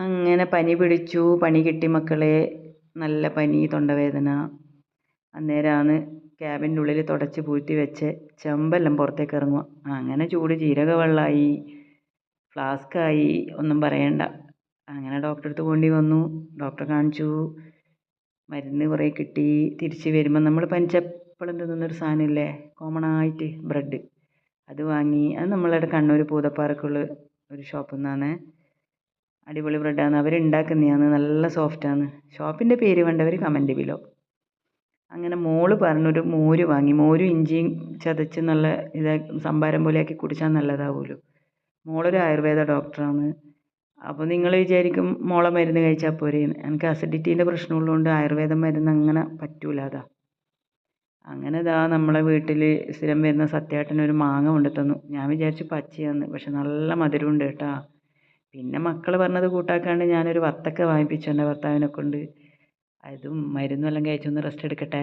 അങ്ങനെ പനി പിടിച്ചു. പനി കിട്ടി മക്കളെ. നല്ല പനി, തൊണ്ടവേദന. അന്നേരമാണ് ക്യാബിൻ്റെ ഉള്ളിൽ തുടച്ച് പൂഴ്ത്തി വെച്ച് ചെമ്പെല്ലാം പുറത്തേക്ക് ഇറങ്ങുക. അങ്ങനെ ചൂട് ജീരക വെള്ളമായി, ഫ്ലാസ്കായി, ഒന്നും പറയണ്ട. അങ്ങനെ ഡോക്ടറെ അടുത്ത് കൊണ്ടു വന്നു. ഡോക്ടറെ കാണിച്ചു. മരുന്ന് കുറേ കിട്ടി. തിരിച്ച് വരുമ്പോൾ നമ്മൾ പനിച്ചപ്പോഴും തിന്നുന്നൊരു സാധനമില്ലേ, കോമൺ ആയിട്ട് ബ്രെഡ്, അത് വാങ്ങി. അത് നമ്മളുടെ കണ്ണൂർ പൂതപ്പാറക്കുള്ള ഒരു ഷോപ്പിൽ നിന്നാണ്. അടിപൊളി ബ്രെഡാണ്, അവരുണ്ടാക്കുന്നതാണ്, നല്ല സോഫ്റ്റാണ്. ഷോപ്പിൻ്റെ പേര് വേണ്ടവർ കമൻറ്റ് ബിലോ. അങ്ങനെ മോള് പറഞ്ഞൊരു മോര് വാങ്ങി. മോരും ഇഞ്ചിയും ചതച്ച് നല്ല സംഭാരം പോലെയാക്കി കുടിച്ചാൽ നല്ലതാവുമല്ലോ. മോളൊരു ആയുർവേദ ഡോക്ടറാണ്. അപ്പോൾ നിങ്ങൾ വിചാരിക്കും മോളെ മരുന്ന് കഴിച്ചാൽ പോരെയെന്ന്. എനിക്ക് അസിഡിറ്റീൻ്റെ പ്രശ്നമുള്ളതുകൊണ്ട് ആയുർവേദ മരുന്ന് അങ്ങനെ പറ്റൂല. അങ്ങനെ നമ്മളെ വീട്ടിൽ സ്ഥിരം വരുന്ന സത്യേട്ടൻ ഒരു മാങ്ങ കൊണ്ടു തന്നു. ഞാൻ വിചാരിച്ചു പച്ചയാന്ന്, പക്ഷെ നല്ല മധുരമുണ്ട് കേട്ടോ. പിന്നെ മക്കൾ പറഞ്ഞത് കൂട്ടാക്കാണ്ട് ഞാനൊരു വത്തക്ക വാങ്ങിപ്പിച്ചു എൻ്റെ ഭർത്താവിനെ കൊണ്ട്. അതും മരുന്നും എല്ലാം കഴിച്ചൊന്ന് റെസ്റ്റ് എടുക്കട്ടെ.